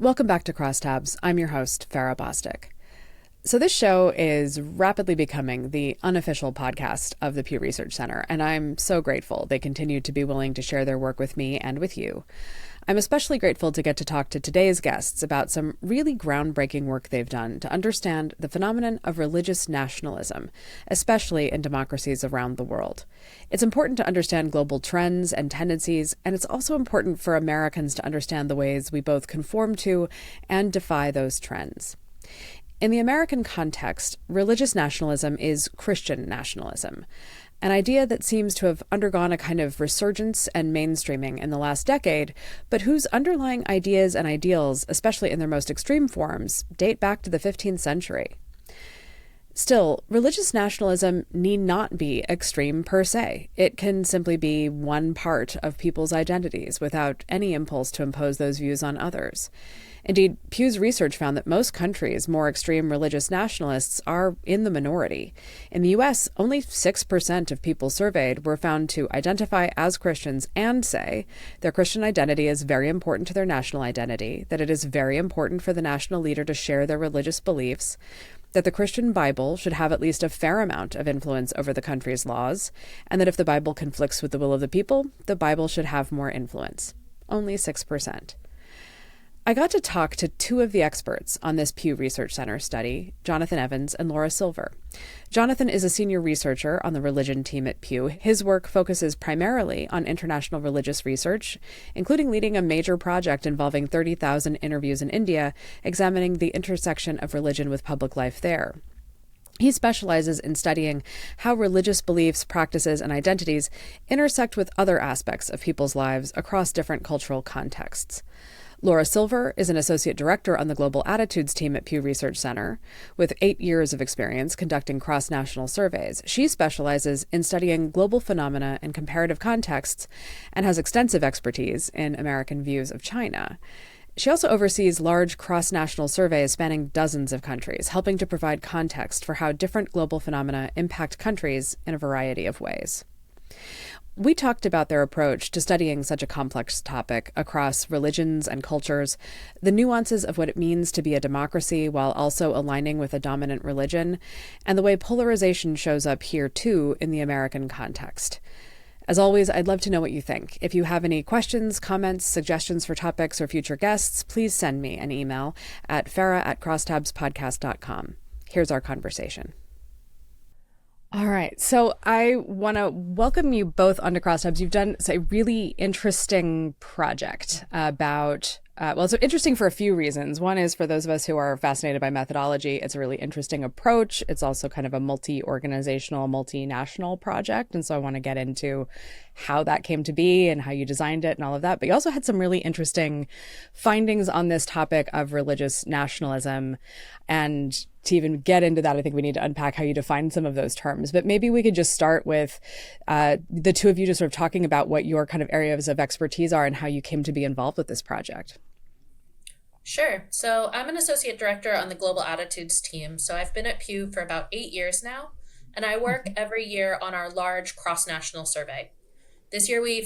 Welcome back to Crosstabs. I'm your host, Farrah. So this show is rapidly becoming the unofficial podcast of the Pew Research Center, and I'm so grateful they continue to be willing to share their work with me and with you. I'm especially grateful to get to talk to today's guests about some really groundbreaking work they've done to understand the phenomenon of religious nationalism, especially in democracies around the world. It's important to understand global trends and tendencies, and it's also important for Americans to understand the ways we both conform to and defy those trends. In the American context, religious nationalism is Christian nationalism, an idea that seems to have undergone a kind of resurgence and mainstreaming in the last decade, but whose underlying ideas and ideals, especially in their most extreme forms, date back to the 15th century. Still, religious nationalism need not be extreme per se. It can simply be one part of people's identities without any impulse to impose those views on others. Indeed, Pew's research found that most countries' more extreme religious nationalists are in the minority. In the U.S., only 6% of people surveyed were found to identify as Christians and say their Christian identity is very important to their national identity, that it is very important for the national leader to share their religious beliefs, that the Christian Bible should have at least a fair amount of influence over the country's laws, and that if the Bible conflicts with the will of the people, the Bible should have more influence. Only 6%. I got to talk to two of the experts on this Pew Research Center study, Jonathan Evans and Laura Silver. Jonathan is a senior researcher on the religion team at Pew. His work focuses primarily on international religious research, including leading a major project involving 30,000 interviews in India, examining the intersection of religion with public life there. He specializes in studying how religious beliefs, practices, and identities intersect with other aspects of people's lives across different cultural contexts. Laura Silver is an associate director on the Global Attitudes team at Pew Research Center, with 8 years of experience conducting cross-national surveys. She specializes in studying global phenomena in comparative contexts and has extensive expertise in American views of China. She also oversees large cross-national surveys spanning dozens of countries, helping to provide context for how different global phenomena impact countries in a variety of ways. We talked about their approach to studying such a complex topic across religions and cultures, the nuances of what it means to be a democracy while also aligning with a dominant religion, and the way polarization shows up here too in the American context. As always, I'd love to know what you think. If you have any questions, comments, suggestions for topics or future guests, please send me an email at farrah@crosstabspodcast.com. Here's our conversation. All right. So I want to welcome you both onto Crosstabs. You've done a really interesting project about, it's interesting for a few reasons. One is for those of us who are fascinated by methodology, it's a really interesting approach. It's also kind of a multi-organizational, multinational project. And so I want to get into how that came to be and how you designed it and all of that. But you also had some really interesting findings on this topic of religious nationalism. And to even get into that, I think we need to unpack how you define some of those terms. But maybe we could just start with the two of you just sort of talking about what your kind of areas of expertise are and how you came to be involved with this project. Sure. So I'm an associate director on the Global Attitudes team. So I've been at Pew for about 8 years now, and I work every year on our large cross-national survey. This year we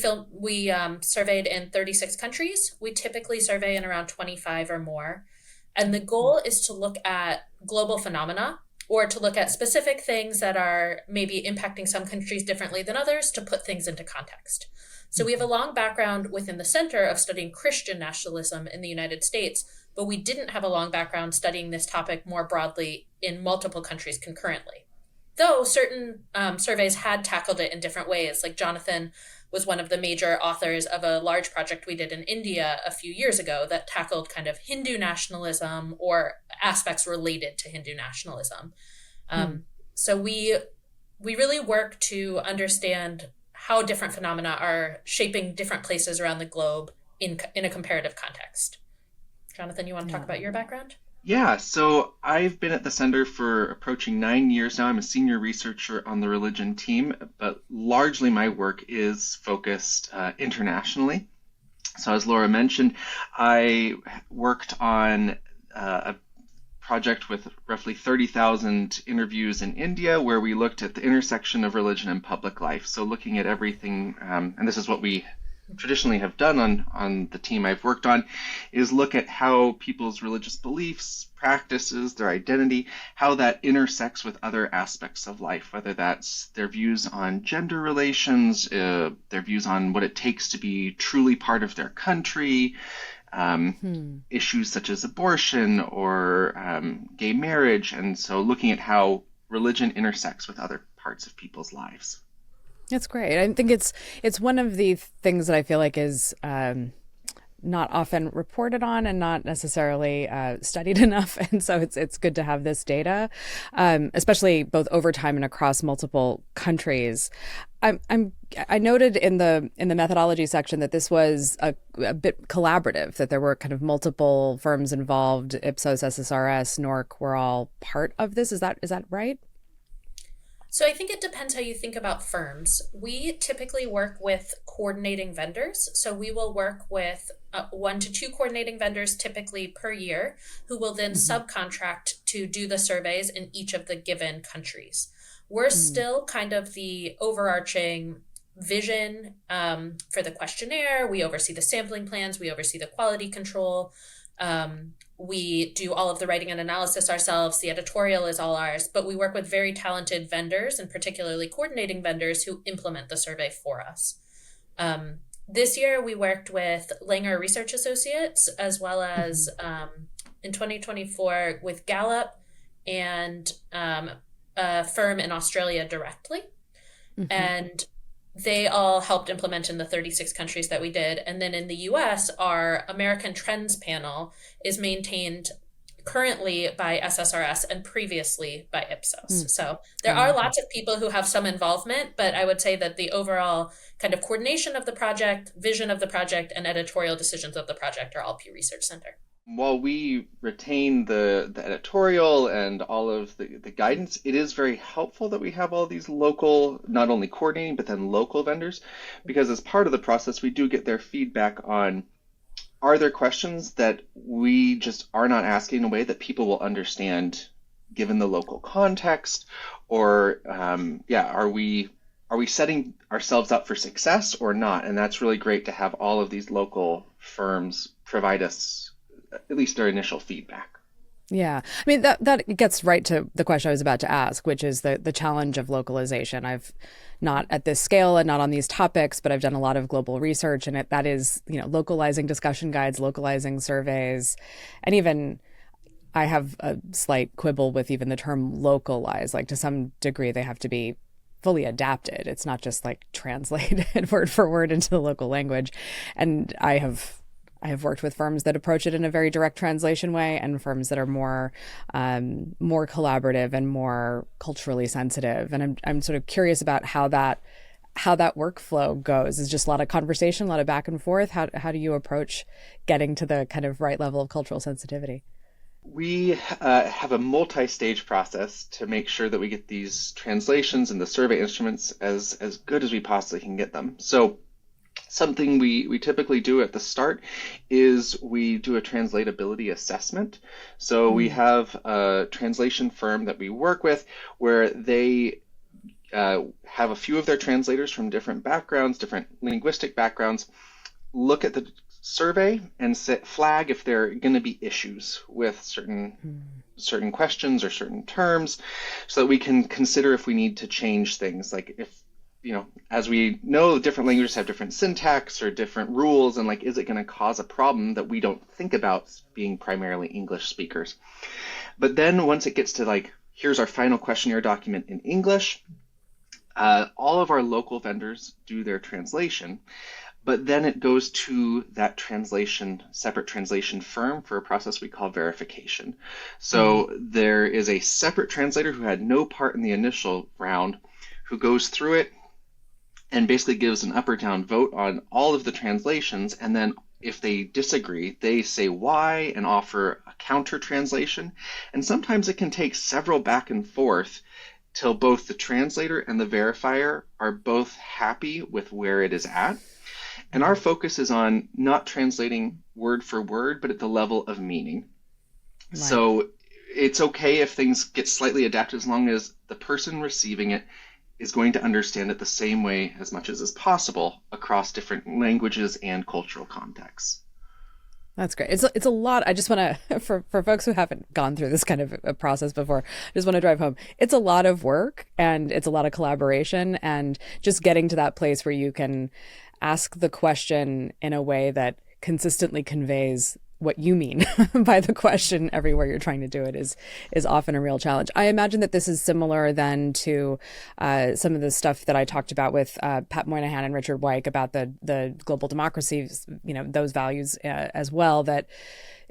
surveyed in 36 countries. We typically survey in around 25 or more. And the goal is to look at global phenomena, or to look at specific things that are maybe impacting some countries differently than others, to put things into context. So we have a long background within the center of studying Christian nationalism in the United States, but we didn't have a long background studying this topic more broadly in multiple countries concurrently. Though certain surveys had tackled it in different ways, like Jonathan was one of the major authors of a large project we did in India a few years ago that tackled kind of Hindu nationalism or aspects related to Hindu nationalism. So we really work to understand how different phenomena are shaping different places around the globe in a comparative context. Jonathan, you want to talk about your background? Yeah, so I've been at the Center for approaching 9 years now. I'm a senior researcher on the religion team, but largely my work is focused internationally. So as Laura mentioned, I worked on a project with roughly 30,000 interviews in India, where we looked at the intersection of religion and public life. So looking at everything, and this is what we traditionally have done on the team I've worked on is look at how people's religious beliefs, practices, their identity, how that intersects with other aspects of life, whether that's their views on gender relations, their views on what it takes to be truly part of their country, issues such as abortion or gay marriage. And so looking at how religion intersects with other parts of people's lives. That's great. I think it's one of the things that I feel like is not often reported on and not necessarily studied enough. And so it's good to have this data, especially both over time and across multiple countries. I noted in the methodology section that this was a bit collaborative, that there were kind of multiple firms involved. Ipsos, SSRS, NORC were all part of this. Is that right? So I think it depends how you think about firms. We typically work with coordinating vendors. So we will work with 1 to 2 coordinating vendors typically per year, who will then subcontract to do the surveys in each of the given countries. We're still kind of the overarching vision for the questionnaire. We oversee the sampling plans. We oversee the quality control. We do all of the writing and analysis ourselves. The editorial is all ours, but we work with very talented vendors, and particularly coordinating vendors, who implement the survey for us. This year, we worked with Langer Research Associates, as well as in 2024 with Gallup and a firm in Australia directly. And they all helped implement in the 36 countries that we did. And then in the US, our American Trends panel is maintained currently by SSRS and previously by Ipsos. So there are lots of people who have some involvement, but I would say that the overall kind of coordination of the project, vision of the project, and editorial decisions of the project are all Pew Research Center. While we retain the editorial and all of the guidance, it is very helpful that we have all these local, not only coordinating, but then local vendors, because as part of the process, we do get their feedback on, are there questions that we just are not asking in a way that people will understand given the local context, or are we setting ourselves up for success or not? And that's really great to have all of these local firms provide us at least their initial feedback. Yeah. I mean, that gets right to the question I was about to ask, which is the challenge of localization. I've not at this scale and not on these topics, but I've done a lot of global research, and that is, localizing discussion guides, localizing surveys, and even I have a slight quibble with even the term localize. Like, to some degree, they have to be fully adapted. It's not just like translated word for word into the local language. And I have worked with firms that approach it in a very direct translation way, and firms that are more collaborative and more culturally sensitive. And I'm sort of curious about how that workflow goes. Is just a lot of conversation, a lot of back and forth. How do you approach getting to the kind of right level of cultural sensitivity? We have a multi-stage process to make sure that we get these translations and the survey instruments as good as we possibly can get them. So something we typically do at the start is we do a translatability assessment. So we have a translation firm that we work with where they have a few of their translators from different backgrounds, different linguistic backgrounds, look at the survey and flag if there are going to be issues with certain questions or certain terms, so that we can consider if we need to change things. Like, if as we know, different languages have different syntax or different rules, and is it going to cause a problem that we don't think about being primarily English speakers? But then once it gets to here's our final questionnaire document in English, all of our local vendors do their translation, but then it goes to that separate translation firm for a process we call verification. So there is a separate translator who had no part in the initial round, who goes through it and basically gives an up or down vote on all of the translations. And then if they disagree, they say why and offer a counter translation. And sometimes it can take several back and forth till both the translator and the verifier are both happy with where it is at. And our focus is on not translating word for word, but at the level of meaning. Right. So it's okay if things get slightly adapted as long as the person receiving it is going to understand it the same way as much as is possible across different languages and cultural contexts. That's great. It's a lot. I just want to for folks who haven't gone through this kind of a process before, I just want to drive home. It's a lot of work and it's a lot of collaboration and just getting to that place where you can ask the question in a way that consistently conveys what you mean by the question everywhere you're trying to do it is often a real challenge. I imagine that this is similar then to some of the stuff that I talked about with Pat Moynihan and Richard Wyke about the global democracies, those values as well, that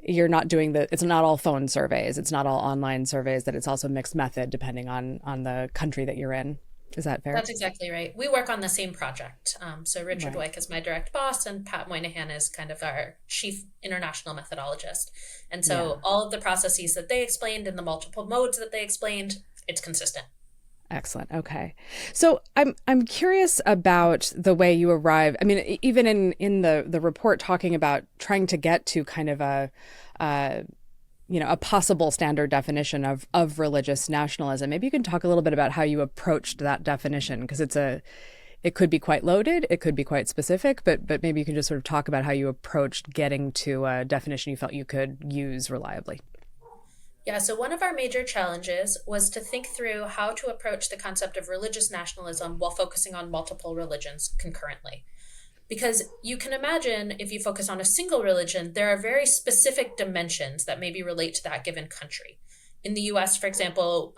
you're not doing it's not all phone surveys, it's not all online surveys, that it's also mixed method depending on the country that you're in. Is that fair? That's exactly right. We work on the same project. So Richard Right. Wyke is my direct boss, and Pat Moynihan is kind of our chief international methodologist. And Yeah. so all of the processes that they explained and the multiple modes that they explained, it's consistent. Excellent. Okay. So I'm curious about the way you arrive. I mean, even in the report talking about trying to get to kind of a possible standard definition of religious nationalism. Maybe you can talk a little bit about how you approached that definition, because it could be quite loaded, it could be quite specific, but maybe you can just sort of talk about how you approached getting to a definition you felt you could use reliably. Yeah, so one of our major challenges was to think through how to approach the concept of religious nationalism while focusing on multiple religions concurrently. Because you can imagine if you focus on a single religion, there are very specific dimensions that maybe relate to that given country. In the US, for example,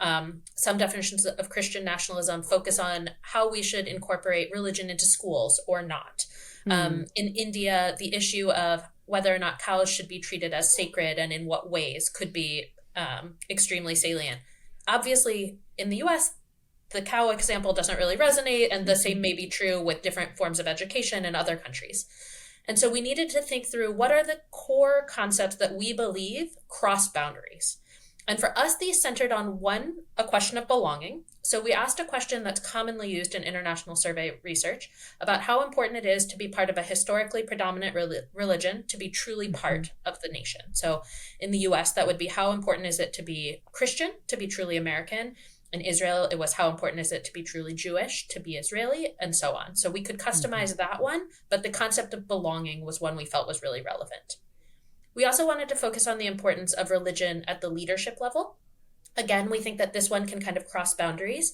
some definitions of Christian nationalism focus on how we should incorporate religion into schools or not. In India, the issue of whether or not cows should be treated as sacred and in what ways could be extremely salient. Obviously, in the US, the cow example doesn't really resonate, and the same may be true with different forms of education in other countries. And so we needed to think through what are the core concepts that we believe cross boundaries. And for us, these centered on a question of belonging. So we asked a question that's commonly used in international survey research about how important it is to be part of a historically predominant religion, to be truly part of the nation. So in the US, that would be how important is it to be Christian, to be truly American. In Israel, it was how important is it to be truly Jewish, to be Israeli, and so on. So we could customize that one, but the concept of belonging was one we felt was really relevant. We also wanted to focus on the importance of religion at the leadership level. Again, we think that this one can kind of cross boundaries.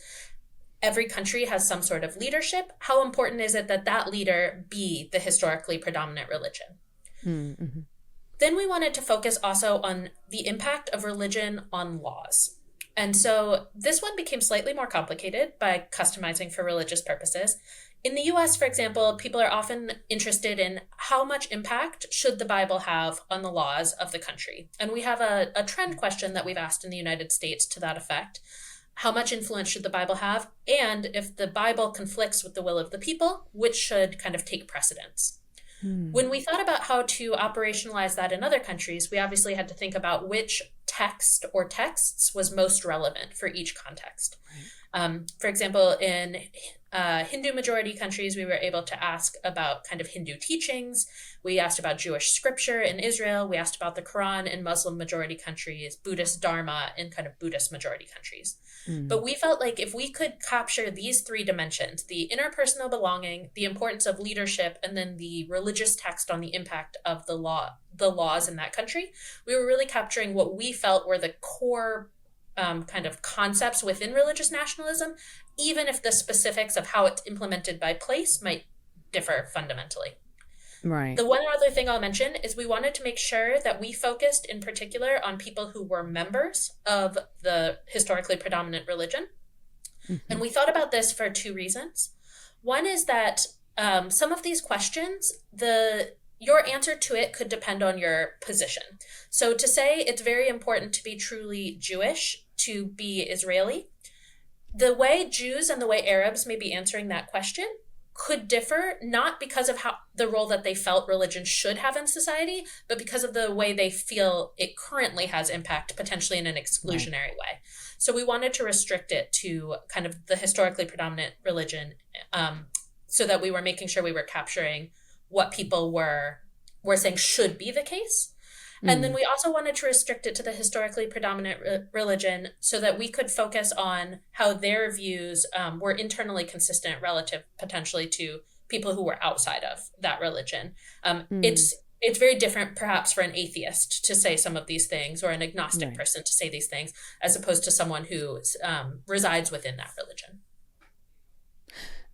Every country has some sort of leadership. How important is it that that leader be the historically predominant religion? Mm-hmm. Then we wanted to focus also on the impact of religion on laws. And so this one became slightly more complicated by customizing for religious purposes. In the US, for example, people are often interested in how much impact should the Bible have on the laws of the country. And we have a trend question that we've asked in the United States to that effect. How much influence should the Bible have? And if the Bible conflicts with the will of the people, which should kind of take precedence? When we thought about how to operationalize that in other countries, we obviously had to think about which text or texts was most relevant for each context. For example, in Hindu majority countries, we were able to ask about kind of Hindu teachings. We asked about Jewish scripture in Israel. We asked about the Quran in Muslim majority countries, Buddhist Dharma in kind of Buddhist majority countries. But we felt like if we could capture these three dimensions, the interpersonal belonging, the importance of leadership, and then the religious text on the impact of the laws in that country, we were really capturing what we felt were the core kind of concepts within religious nationalism, even if the specifics of how it's implemented by place might differ fundamentally. Right. The one other thing I'll mention is we wanted to make sure that we focused in particular on people who were members of the historically predominant religion. And we thought about this for two reasons. One is that some of these questions, your answer to it could depend on your position. So to say it's very important to be truly Jewish, to be Israeli, the way Jews and the way Arabs may be answering that question could differ, not because of how the role that they felt religion should have in society, but because of the way they feel it currently has impact, potentially in an exclusionary way. So we wanted to restrict it to kind of the historically predominant religion, so that we were making sure we were capturing what people were saying should be the case. And then we also wanted to restrict it to the historically predominant religion so that we could focus on how their views were internally consistent relative potentially to people who were outside of that religion. It's very different perhaps for an atheist to say some of these things or an agnostic person to say these things as opposed to someone who resides within that religion.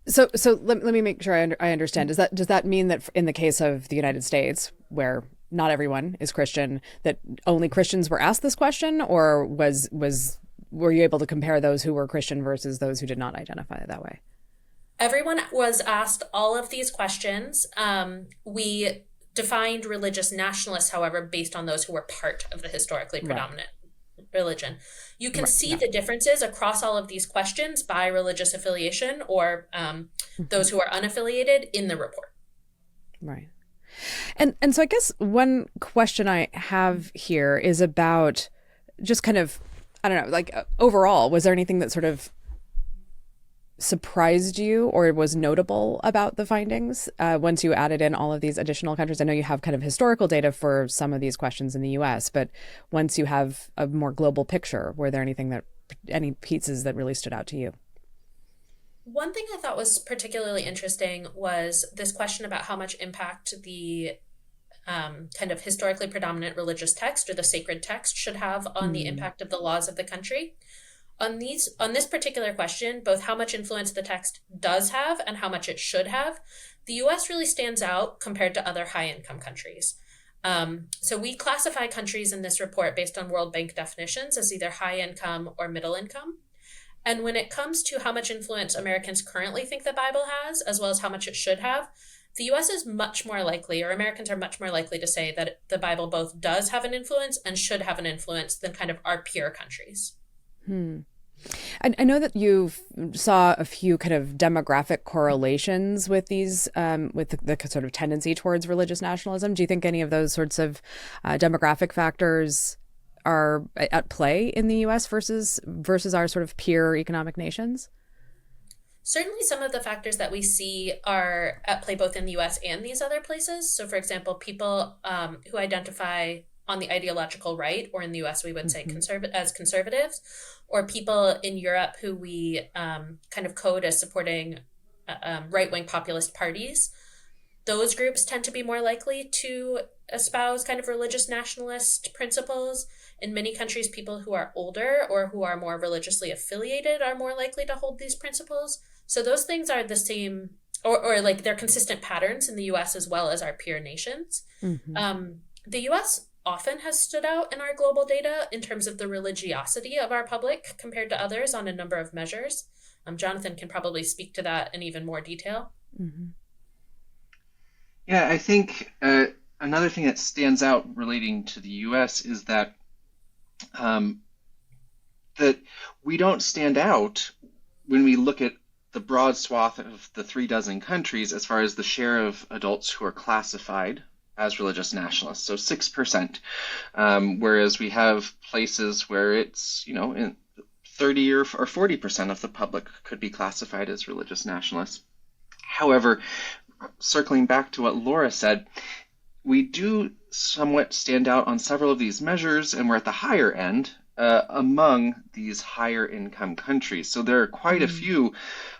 So let me make sure I understand. Does that mean that in the case of the United States, where not everyone is Christian, that only Christians were asked this question, or were you able to compare those who were Christian versus those who did not identify that way? Everyone was asked all of these questions. We defined religious nationalists, however, based on those who were part of the historically predominant religion. You can see the differences across all of these questions by religious affiliation or those who are unaffiliated in the report. Right. And so I guess one question I have here is about just kind of, I don't know, like overall, was there anything that sort of surprised you or was notable about the findings once you added in all of these additional countries? I know you have kind of historical data for some of these questions in the US, but once you have a more global picture, were there any pieces that really stood out to you? One thing I thought was particularly interesting was this question about how much impact the kind of historically predominant religious text or the sacred text should have on the impact of the laws of the country. On this particular question, both how much influence the text does have and how much it should have, the US really stands out compared to other high-income countries. So we classify countries in this report based on World Bank definitions as either high income or middle income. And when it comes to how much influence Americans currently think the Bible has, as well as how much it should have, the US is much more likely, or Americans are much more likely to say that the Bible both does have an influence and should have an influence than kind of our peer countries. I know that you saw a few kind of demographic correlations with these, with the sort of tendency towards religious nationalism. Do you think any of those sorts of demographic factors are at play in the U.S. versus our sort of peer economic nations? Certainly some of the factors that we see are at play both in the US and these other places. So for example, people who identify on the ideological right, or in the US we would say as conservatives, or people in Europe who we kind of code as supporting right-wing populist parties. Those groups tend to be more likely to espouse kind of religious nationalist principles. In many countries, people who are older or who are more religiously affiliated are more likely to hold these principles. So those things are the same, or like they're consistent patterns in the US as well as our peer nations. The US often has stood out in our global data in terms of the religiosity of our public compared to others on a number of measures. Jonathan can probably speak to that in even more detail. Yeah, I think another thing that stands out relating to the US is that that we don't stand out when we look at the broad swath of the 36 countries as far as the share of adults who are classified as religious nationalists, so 6%, whereas we have places where it's, in 30 or 40% of the public could be classified as religious nationalists. However, circling back to what Laura said, we do somewhat stand out on several of these measures, and we're at the higher end among these higher income countries. So there are quite a few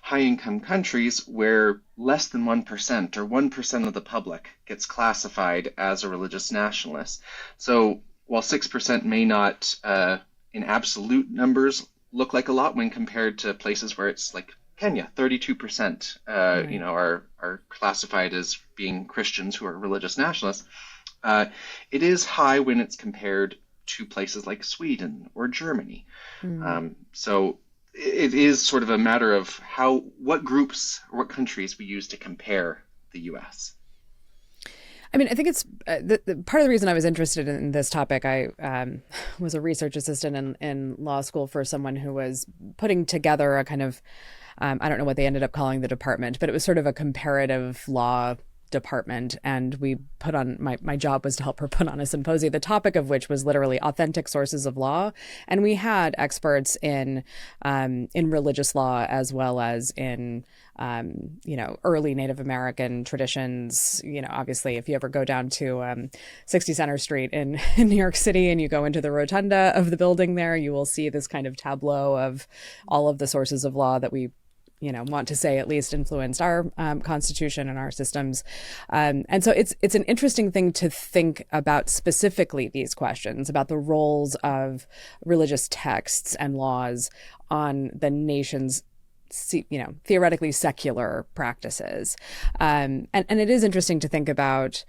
high income countries where less than 1% or 1% of the public gets classified as a religious nationalist. So while 6% may not in absolute numbers look like a lot when compared to places where it's like Kenya, 32% are classified as being Christians who are religious nationalists. It is high when it's compared to places like Sweden or Germany. So it is sort of a matter of what groups or what countries we use to compare the U.S. I mean, I think it's part of the reason I was interested in this topic. I was a research assistant in law school for someone who was putting together a kind of, I don't know what they ended up calling the department, but it was sort of a comparative law department, and we put on my job was to help her put on a symposium, the topic of which was literally authentic sources of law. And we had experts in religious law as well as in early Native American traditions. Obviously, if you ever go down to 60 Center Street in New York City and you go into the rotunda of the building there, you will see this kind of tableau of all of the sources of law that we want to say at least influenced our Constitution and our systems. And so it's an interesting thing to think about specifically these questions about the roles of religious texts and laws on the nation's theoretically secular practices. And it is interesting to think about,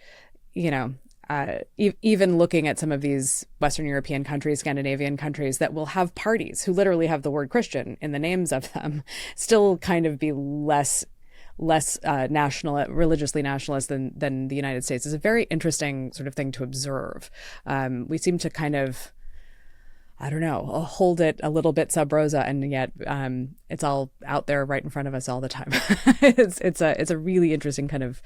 even looking at some of these Western European countries, Scandinavian countries that will have parties who literally have the word Christian in the names of them, still kind of be less religiously nationalist than the United States. Is a very interesting sort of thing to observe. We seem to kind of, I don't know, hold it a little bit sub rosa, and yet it's all out there right in front of us all the time. It's a really interesting kind of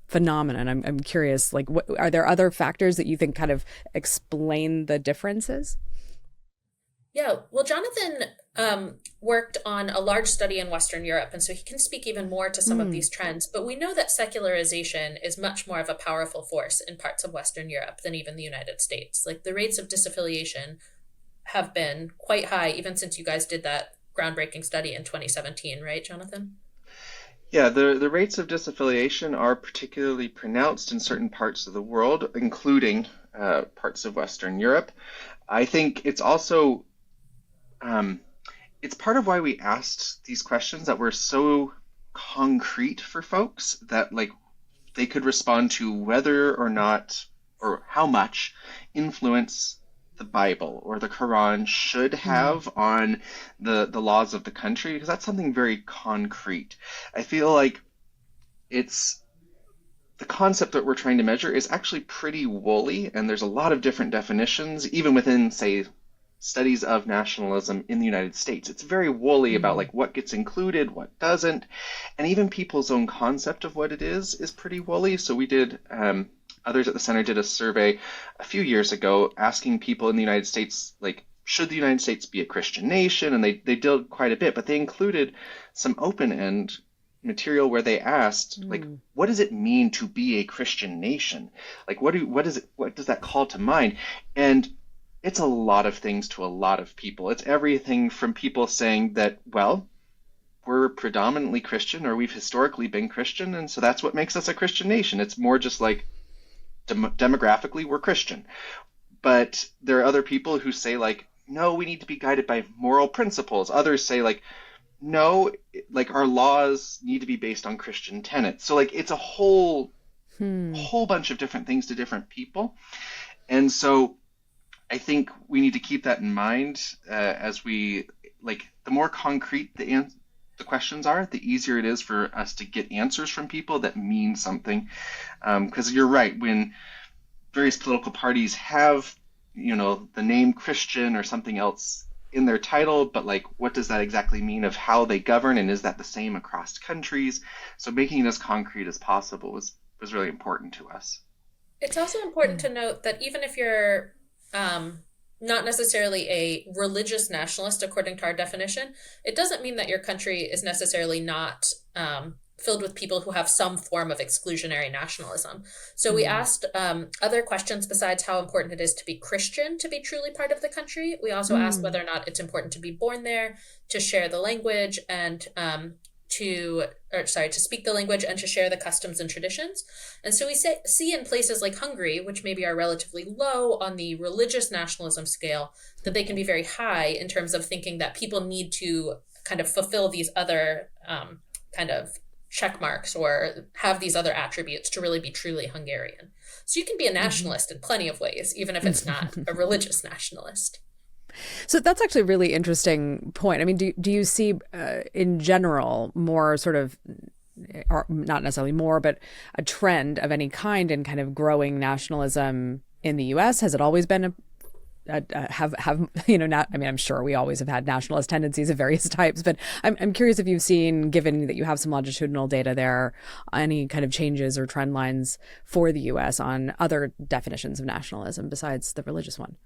phenomenon. I'm curious, like, are there other factors that you think kind of explain the differences? Yeah, well, Jonathan worked on a large study in Western Europe, and so he can speak even more to some of these trends. But we know that secularization is much more of a powerful force in parts of Western Europe than even the United States. Like, the rates of disaffiliation have been quite high, even since you guys did that groundbreaking study in 2017, right, Jonathan? Yeah, the rates of disaffiliation are particularly pronounced in certain parts of the world, including parts of Western Europe. I think it's also it's part of why we asked these questions that were so concrete for folks that like they could respond to whether or not or how much influence the Bible or the Quran should have on the laws of the country, because that's something very concrete. I feel like it's the concept that we're trying to measure is actually pretty woolly, and there's a lot of different definitions, even within, say, studies of nationalism in the United States. It's very woolly about like what gets included, what doesn't, and even people's own concept of what it is pretty woolly. So we did, others at the center did a survey a few years ago asking people in the United States, like, should the United States be a Christian nation? And they did quite a bit, but they included some open-end material where they asked, like, what does it mean to be a Christian nation? Like, what does that call to mind? And it's a lot of things to a lot of people. It's everything from people saying that, well, we're predominantly Christian, or we've historically been Christian, and so that's what makes us a Christian nation. It's more just like demographically we're Christian. But there are other people who say, like, no, we need to be guided by moral principles. Others say, like, no, like our laws need to be based on Christian tenets. So like it's a whole bunch of different things to different people. And so I think we need to keep that in mind as we, like, the more concrete the questions are, the easier it is for us to get answers from people that mean something. Because you're right, when various political parties have, the name Christian or something else in their title, but like, what does that exactly mean of how they govern, and is that the same across countries? So making it as concrete as possible was really important to us. It's also important to note that even if you're not necessarily a religious nationalist according to our definition, it doesn't mean that your country is necessarily not filled with people who have some form of exclusionary nationalism. So we asked other questions besides how important it is to be Christian to be truly part of the country. We also asked whether or not it's important to be born there, to share the language, and to speak the language and to share the customs and traditions. And so we see in places like Hungary, which maybe are relatively low on the religious nationalism scale, that they can be very high in terms of thinking that people need to kind of fulfill these other kind of check marks or have these other attributes to really be truly Hungarian. So you can be a nationalist in plenty of ways, even if it's not a religious nationalist. So that's actually a really interesting point. I mean, do you see in general more sort of, or not necessarily more, but a trend of any kind in kind of growing nationalism in the U.S.? Has it always been have not. I mean, I'm sure we always have had nationalist tendencies of various types, but I'm curious if you've seen, given that you have some longitudinal data there, any kind of changes or trend lines for the U.S. on other definitions of nationalism besides the religious one.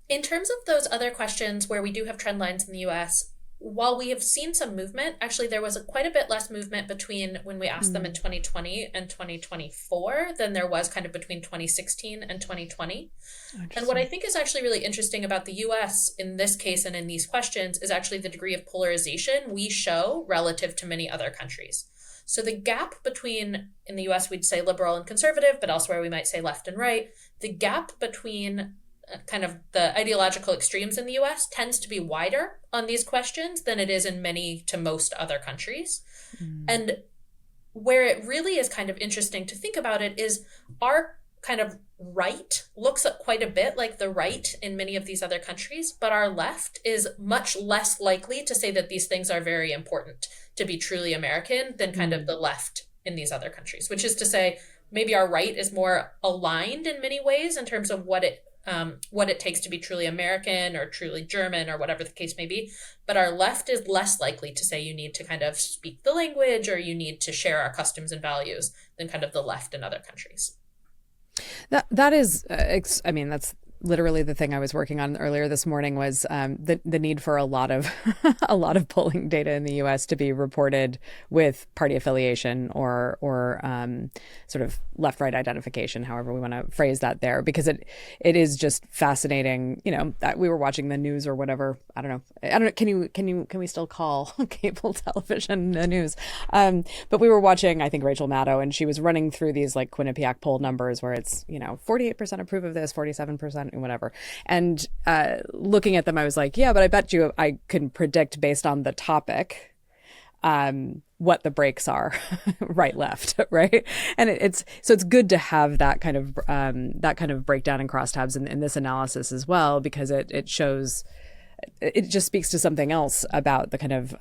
In terms of those other questions where we do have trend lines in the US, while we have seen some movement, actually there was quite a bit less movement between when we asked them in 2020 and 2024 than there was kind of between 2016 and 2020. And what I think is actually really interesting about the US in this case and in these questions is actually the degree of polarization we show relative to many other countries. So the gap between, in the US we'd say liberal and conservative, but elsewhere we might say left and right, the gap between kind of the ideological extremes in the US tends to be wider on these questions than it is in many to most other countries. And where it really is kind of interesting to think about it is our kind of right looks quite a bit like the right in many of these other countries, but our left is much less likely to say that these things are very important to be truly American than kind of the left in these other countries, which is to say maybe our right is more aligned in many ways in terms of what it takes to be truly American or truly German or whatever the case may be. But our left is less likely to say you need to kind of speak the language or you need to share our customs and values than kind of the left in other countries. That is, I mean, that's literally the thing I was working on earlier this morning was the need for a lot of a lot of polling data in the U.S. to be reported with party affiliation or sort of left-right identification, however we want to phrase that there, because it is just fascinating. You know, that we were watching the news or whatever. I don't know. Can we still call cable television the news? But we were watching, I think, Rachel Maddow, and she was running through these like Quinnipiac poll numbers where it's 48% approve of this, 47%. And whatever. And looking at them, I was like, yeah, but I bet you I can predict based on the topic what the breaks are, right, left, right. And it's good to have that kind of breakdown and crosstabs in this analysis as well, because it shows. It just speaks to something else about the kind of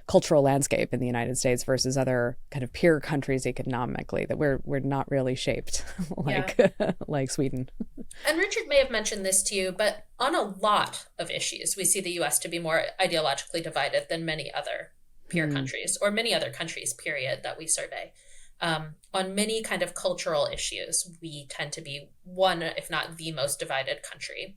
cultural landscape in the United States versus other kind of peer countries economically, that we're not really shaped like Sweden. And Richard may have mentioned this to you, but on a lot of issues, we see the U.S. to be more ideologically divided than many other peer countries or many other countries, period, that we survey. On many kind of cultural issues, we tend to be one, if not the most divided country.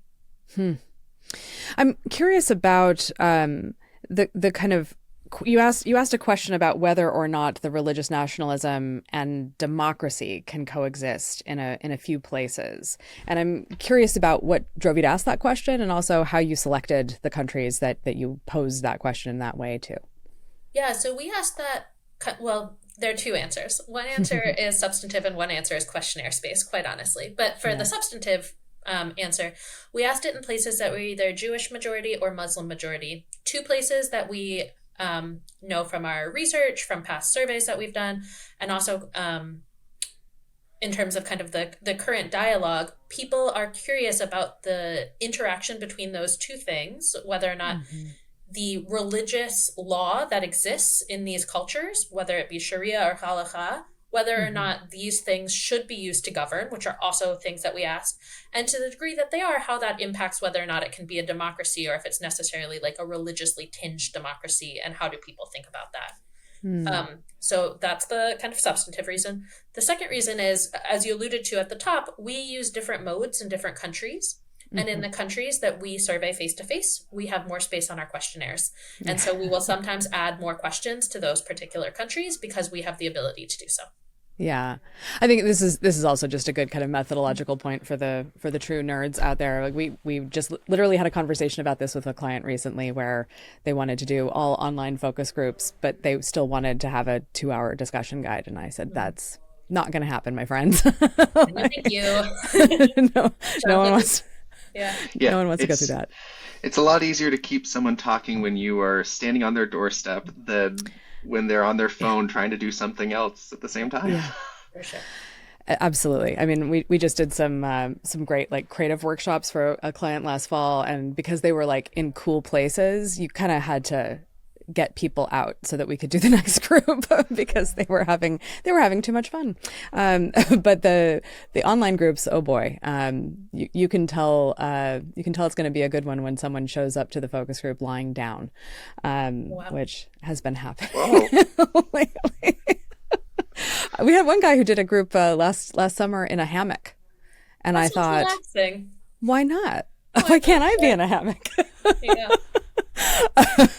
I'm curious about the kind of, you asked a question about whether or not the religious nationalism and democracy can coexist in a few places, and I'm curious about what drove you to ask that question, and also how you selected the countries that you posed that question in that way to. Yeah, so we asked that. Well, there are two answers. One answer is substantive, and one answer is questionnaire space. Quite honestly, but for the substantive answer, we asked it in places that were either Jewish majority or Muslim majority. Two places that we know from our research, from past surveys that we've done, and also in terms of kind of the current dialogue, people are curious about the interaction between those two things, whether or not the religious law that exists in these cultures, whether it be Sharia or Halakha, whether or not these things should be used to govern, which are also things that we asked, and to the degree that they are, how that impacts whether or not it can be a democracy or if it's necessarily like a religiously tinged democracy, and how do people think about that. So that's the kind of substantive reason. The second reason is, as you alluded to at the top, we use different modes in different countries. And in the countries that we survey face-to-face, we have more space on our questionnaires. And so we will sometimes add more questions to those particular countries because we have the ability to do so. Yeah, I think this is also just a good kind of methodological point for the true nerds out there. Like we just literally had a conversation about this with a client recently where they wanted to do all online focus groups, but they still wanted to have a 2-hour discussion guide. And I said, that's not going to happen, my friends. No, thank you. no one wants. Yeah. No one wants to go through that. It's a lot easier to keep someone talking when you are standing on their doorstep than when they're on their phone trying to do something else at the same time. Yeah, for sure. Absolutely. I mean, we just did some great like creative workshops for a client last fall, and because they were like in cool places, you kind of had to get people out so that we could do the next group because they were having too much fun. But the online groups, oh boy, you can tell it's going to be a good one when someone shows up to the focus group lying down, Wow. which has been happening lately. We had one guy who did a group last summer in a hammock, and That I sounds thought, relaxing. why not? Why can't I be in a hammock? Yeah.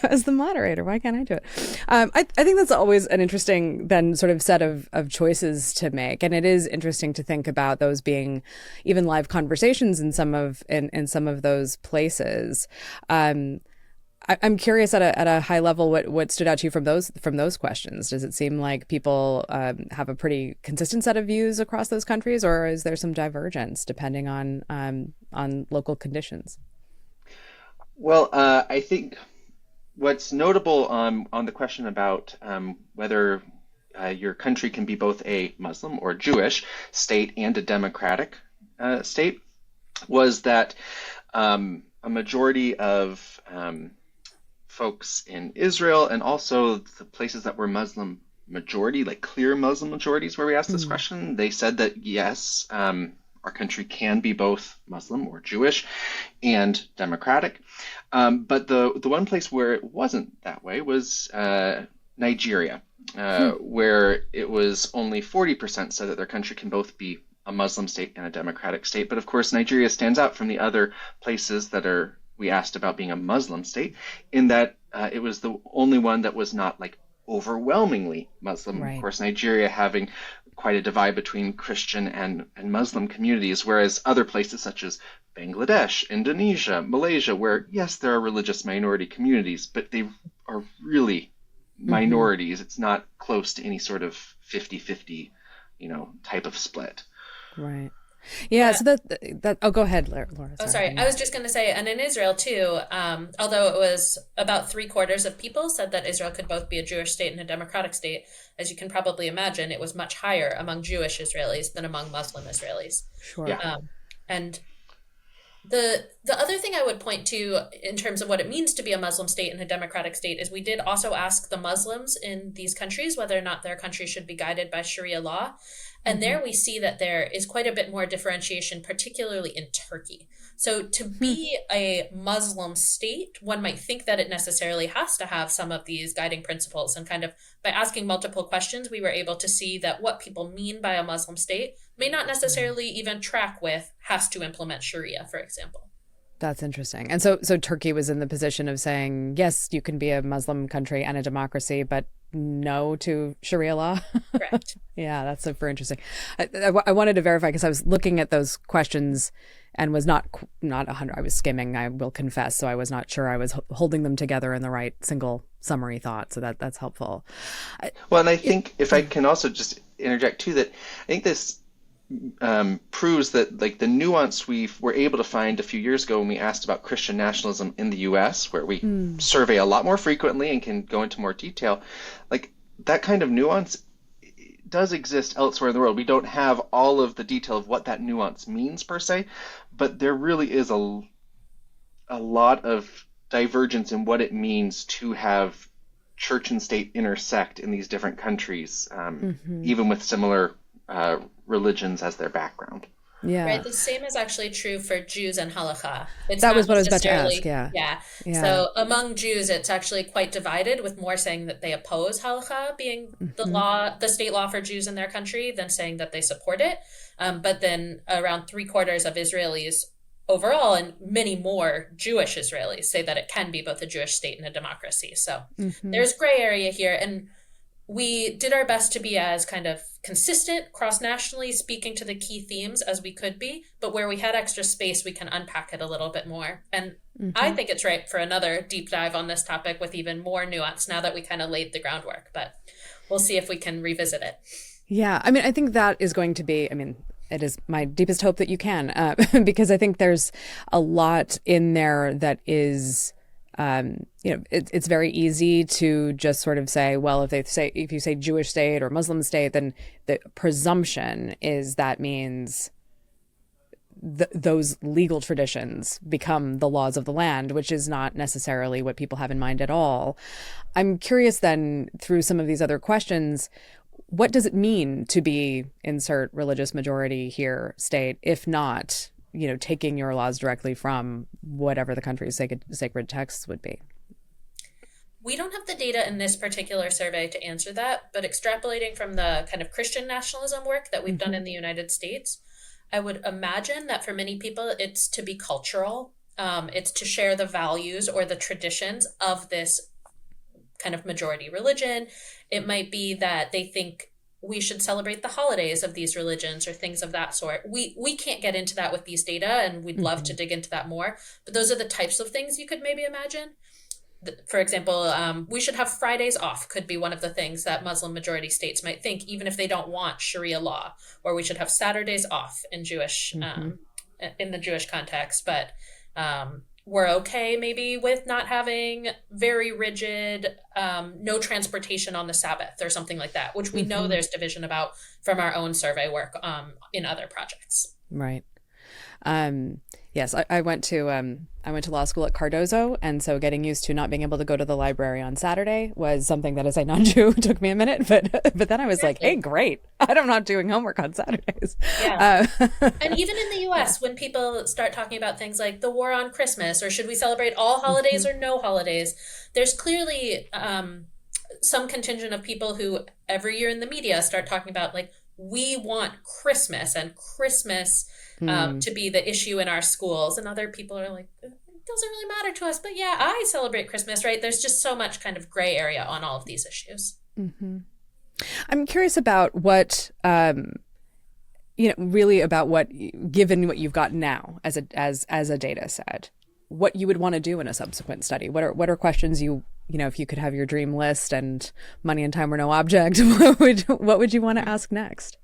As the moderator, why can't I do it? I think that's always an interesting then sort of set of choices to make, and it is interesting to think about those being even live conversations in some of those places. I'm curious at a high level what stood out to you from those questions. Does it seem like people have a pretty consistent set of views across those countries, or is there some divergence depending on local conditions? Well, I think what's notable on the question about whether your country can be both a Muslim or Jewish state and a democratic state was that a majority of folks in Israel and also the places that were Muslim majority, like clear Muslim majorities where we asked this question, they said that yes, our country can be both Muslim or Jewish and democratic. But the one place where it wasn't that way was Nigeria, where it was only 40% said that their country can both be a Muslim state and a democratic state. But of course, Nigeria stands out from the other places that we asked about being a Muslim state in that it was the only one that was not like overwhelmingly Muslim. Right. Of course, Nigeria having quite a divide between Christian and Muslim communities, whereas other places such as Bangladesh, Indonesia, Malaysia, where yes, there are religious minority communities, but they are really minorities. It's not close to any sort of 50-50, type of split. Right. Yeah, so that oh, go ahead, Laura. Oh, sorry. I was just going to say, and in Israel too, although it was about 3/4 of people said that Israel could both be a Jewish state and a democratic state, as you can probably imagine, it was much higher among Jewish Israelis than among Muslim Israelis. Sure. Yeah. And the other thing I would point to in terms of what it means to be a Muslim state and a democratic state is we did also ask the Muslims in these countries whether or not their country should be guided by Sharia law. And there we see that there is quite a bit more differentiation, particularly in Turkey. So to be a Muslim state, one might think that it necessarily has to have some of these guiding principles. And kind of by asking multiple questions, we were able to see that what people mean by a Muslim state may not necessarily even track with has to implement Sharia, for example. That's interesting. And so Turkey was in the position of saying, yes, you can be a Muslim country and a democracy, but no to Sharia law. Correct. Yeah, that's super interesting. I wanted to verify because I was looking at those questions and was not 100. I was skimming, I will confess, so I was not sure I was holding them together in the right single summary thought. So that's helpful. Well, and I think if I can also just interject too, that I think this proves that like the nuance we were able to find a few years ago when we asked about Christian nationalism in the US, where we survey a lot more frequently and can go into more detail, like that kind of nuance does exist elsewhere in the world. We don't have all of the detail of what that nuance means per se, but there really is a lot of divergence in what it means to have church and state intersect in these different countries, even with similar religions as their background. Yeah. Right. The same is actually true for Jews and halakha. That was what I was about to ask. Yeah. Yeah. So among Jews, it's actually quite divided, with more saying that they oppose halakha being the state law for Jews in their country, than saying that they support it. But then around 3/4 of Israelis overall, and many more Jewish Israelis, say that it can be both a Jewish state and a democracy. So there's gray area here. And we did our best to be as kind of consistent cross-nationally, speaking to the key themes as we could be, but where we had extra space, we can unpack it a little bit more. And I think it's ripe for another deep dive on this topic with even more nuance now that we kind of laid the groundwork, but we'll see if we can revisit it. Yeah, I mean, I think that is going to be, it is my deepest hope that you can, because I think there's a lot in there that is, it's very easy to just sort of say, well, if you say Jewish state or Muslim state, then the presumption is that means those legal traditions become the laws of the land, which is not necessarily what people have in mind at all. I'm curious then, through some of these other questions, what does it mean to be, insert religious majority here, state, if not, taking your laws directly from whatever the country's sacred texts would be? We don't have the data in this particular survey to answer that, but extrapolating from the kind of Christian nationalism work that we've done in the United States, I would imagine that for many people, it's to be cultural. It's to share the values or the traditions of this kind of majority religion. It might be that they think we should celebrate the holidays of these religions or things of that sort. We can't get into that with these data, and we'd love to dig into that more. But those are the types of things you could maybe imagine. For example, we should have Fridays off could be one of the things that Muslim majority states might think, even if they don't want Sharia law, or we should have Saturdays off in in the Jewish context. But we're okay maybe with not having very rigid no transportation on the Sabbath or something like that, which we know there's division about from our own survey work in other projects. Right. Yes, I went to law school at Cardozo, and so getting used to not being able to go to the library on Saturday was something that, as a non-Jew, took me a minute. But then I was like, hey, great! I'm not doing homework on Saturdays. Yeah. And even in the U.S., when people start talking about things like the war on Christmas, or should we celebrate all holidays or no holidays, there's clearly some contingent of people who every year in the media start talking about, like, we want Christmas and Christmas to be the issue in our schools. And other people are like, it doesn't really matter to us. But yeah, I celebrate Christmas, right? There's just so much kind of gray area on all of these issues. I'm curious about what, really about what, given what you've got now as a data set, what you would want to do in a subsequent study. What are questions if you could have your dream list and money and time were no object, what would you want to ask next?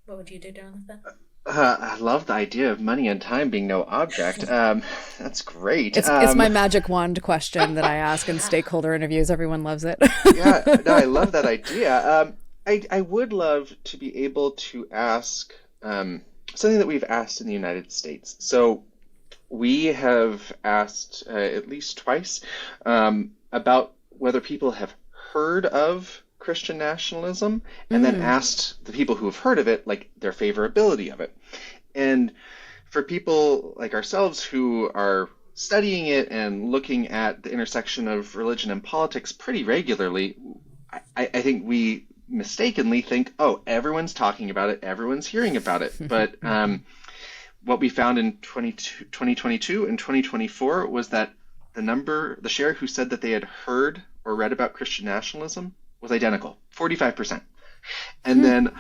What would you do, Jonathan? I love the idea of money and time being no object. That's great. It's my magic wand question that I ask in stakeholder interviews. Everyone loves it. Yeah, no, I love that idea. I would love to be able to ask something that we've asked in the United States. So we have asked at least twice about whether people have heard of Christian nationalism, and then asked the people who have heard of it, like, their favorability of it. And for people like ourselves who are studying it and looking at the intersection of religion and politics pretty regularly, I think we mistakenly think, oh, everyone's talking about it, everyone's hearing about it. But what we found in 2022 and 2024 was that the share who said that they had heard or read about Christian nationalism was identical, 45%. And then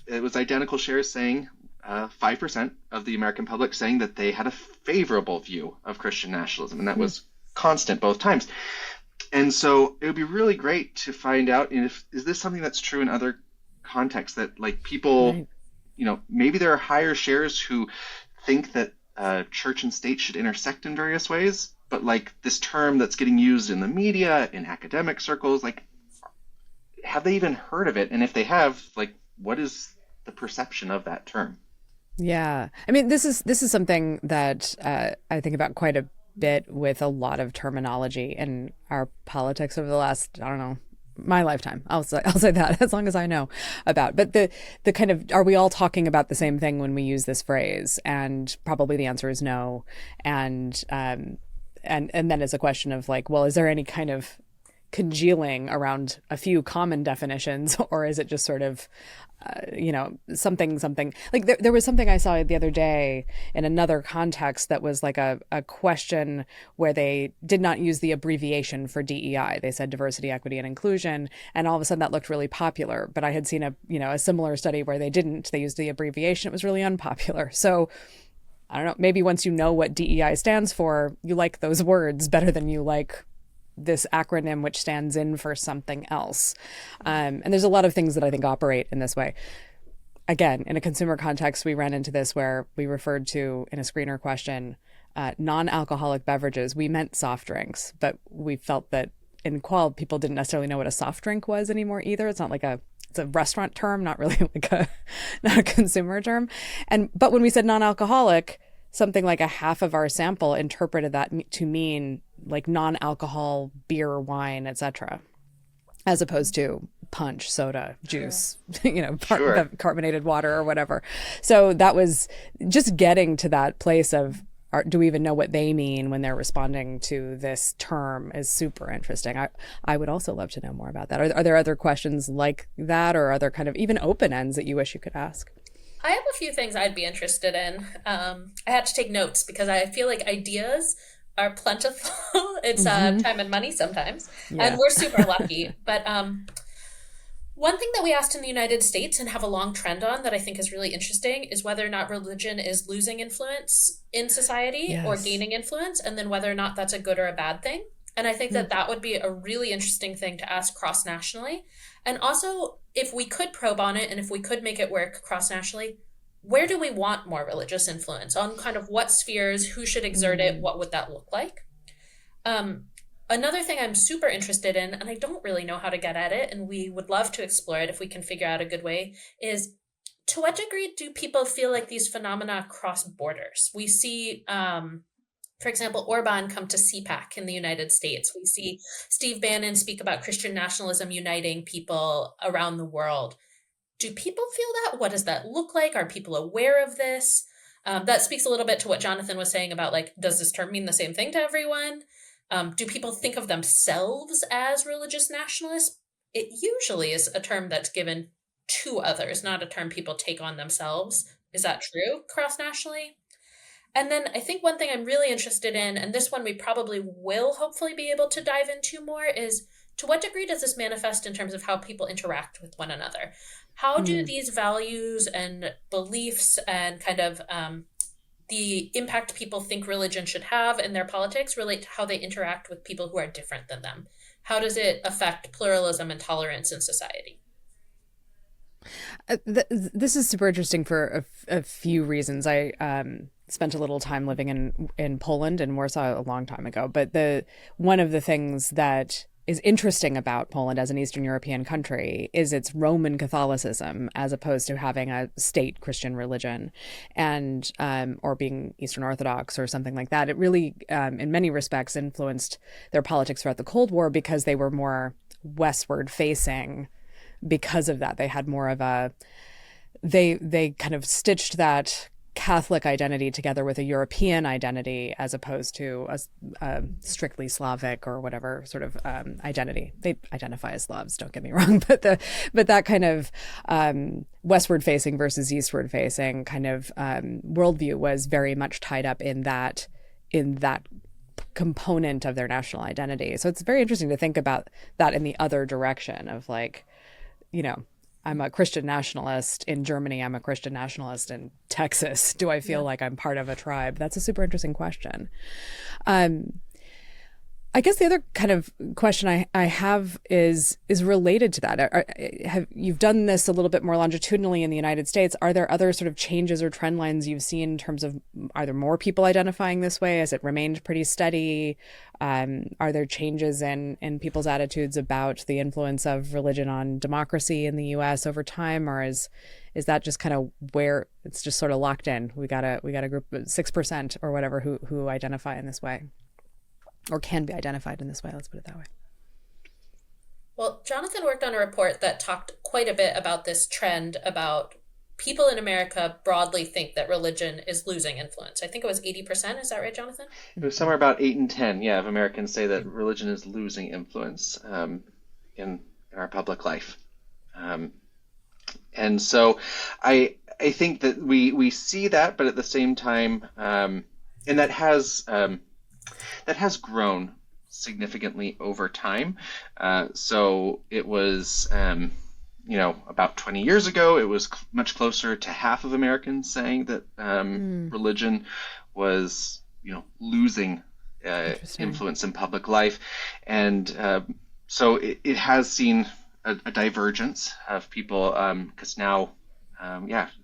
it was identical shares saying 5% of the American public saying that they had a favorable view of Christian nationalism. And that was constant both times. And so it would be really great to find out is this something that's true in other contexts, that, like, people, maybe there are higher shares who think that church and state should intersect in various ways, but, like, this term that's getting used in the media, in academic circles, like, have they even heard of it? And if they have, like, what is the perception of that term? Yeah. I mean, this is something that I think about quite a bit with a lot of terminology in our politics over the last, I don't know, my lifetime. I'll say that, as long as I know about. But the kind of, are we all talking about the same thing when we use this phrase? And probably the answer is no. And then it's a question of, like, well, is there any kind of congealing around a few common definitions, or is it just sort of something like there was something I saw the other day in another context that was like a question where they did not use the abbreviation for DEI. They said diversity, equity, and inclusion, and all of a sudden that looked really popular. But I had seen a similar study where they didn't. They used the abbreviation. It was really unpopular. So I don't know. Maybe once you know what DEI stands for, you like those words better than you like this acronym which stands in for something else. And there's a lot of things that I think operate in this way. Again, in a consumer context, we ran into this where we referred to, in a screener question, non-alcoholic beverages. We meant soft drinks, but we felt that in Qual, people didn't necessarily know what a soft drink was anymore either. It's not it's a restaurant term, not really like a not a consumer term. But when we said non-alcoholic, something like a half of our sample interpreted that to mean like non-alcohol, beer, wine, etc., as opposed to punch, soda, juice, Sure. carbonated water or whatever. So that was just getting to that place of, do we even know what they mean when they're responding to this term is super interesting. I would also love to know more about that. Are there other questions like that, or other kind of even open ends that you wish you could ask? I have a few things I'd be interested in. I had to take notes because I feel like ideas are plentiful. It's time and money sometimes, and Yeah. we're super lucky. But one thing that we asked in the United States and have a long trend on that I think is really interesting is whether or not religion is losing influence in society or Yes. gaining influence, and then whether or not that's a good or a bad thing. And I think that that would be a really interesting thing to ask cross nationally. And also, if we could probe on it and if we could make it work cross nationally, where do we want more religious influence on kind of what spheres, who should exert it, what would that look like? Um, Another thing I'm super interested in, and I don't really know how to get at it, and we would love to explore it if we can figure out a good way, is to what degree do people feel like these phenomena cross borders? We see, for example, Orban come to CPAC in the United States. We see Steve Bannon speak about Christian nationalism uniting people around the world. Do people feel that? What does that look like? Are people aware of this? That speaks a little bit to what Jonathan was saying about, like, does this term mean the same thing to everyone? Do people think of themselves as religious nationalists? It usually is a term that's given to others, not a term people take on themselves. Is that true cross nationally? And then I think one thing I'm really interested in, and this one we probably will hopefully be able to dive into more, is to what degree does this manifest in terms of how people interact with one another? How do these values and beliefs and kind of the impact people think religion should have in their politics relate to how they interact with people who are different than them? How does it affect pluralism and tolerance in society? This is super interesting for a few reasons. I spent a little time living in Poland and Warsaw a long time ago, but the one of the things that is interesting about Poland as an Eastern European country is its Roman Catholicism, as opposed to having a state Christian religion, and or being Eastern Orthodox or something like that. It really, in many respects, influenced their politics throughout the Cold War because they were more westward facing. Because of that, they had more of a they kind of stitched that Catholic identity together with a European identity, as opposed to a strictly Slavic or whatever sort of identity. They identify as Slavs, don't get me wrong, but that kind of westward facing versus eastward facing kind of worldview was very much tied up in that component of their national identity. So it's very interesting to think about that in the other direction of, like, I'm a Christian nationalist in Germany. I'm a Christian nationalist in Texas. Do I feel like I'm part of a tribe? That's a super interesting question. I guess the other kind of question I have is related to that. You've done this a little bit more longitudinally in the United States. Are there other sort of changes or trend lines you've seen in terms of either more people identifying this way? Has it remained pretty steady? Are there changes in people's attitudes about the influence of religion on democracy in the U.S. over time, or is that just kind of where it's just sort of locked in? We got a group of 6% or whatever who identify in this way, or can be identified in this way. Let's put it that way. Well, Jonathan worked on a report that talked quite a bit about this trend about people in America broadly think that religion is losing influence. I think it was 80%. Is that right, Jonathan? It was somewhere about 8 and 10, yeah, of Americans say that religion is losing influence in our public life. And so I think that we see that, but at the same time, and that has grown significantly over time. So it was, about 20 years ago, it was much closer to half of Americans saying that religion was, losing influence in public life. And so it has seen a divergence of people, because now,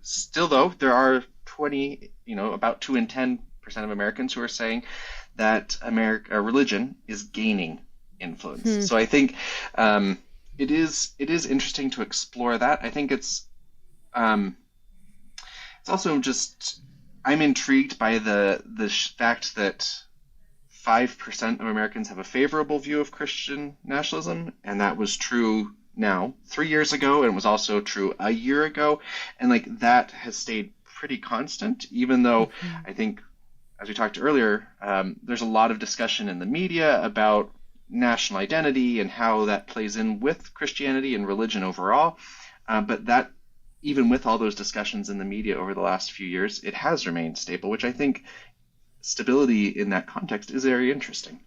still though, there are about 2 in 10% of Americans who are saying that religion is gaining influence. So I think it is interesting to explore that. I think um, it's also just I'm intrigued by the fact that 5% of Americans have a favorable view of Christian nationalism, and that was true now 3 years ago, and it was also true a year ago, and like that has stayed pretty constant, even though Mhm. I think, as we talked earlier, there's a lot of discussion in the media about national identity and how that plays in with Christianity and religion overall. But that, even with all those discussions in the media over the last few years, it has remained stable, which I think stability in that context is very interesting.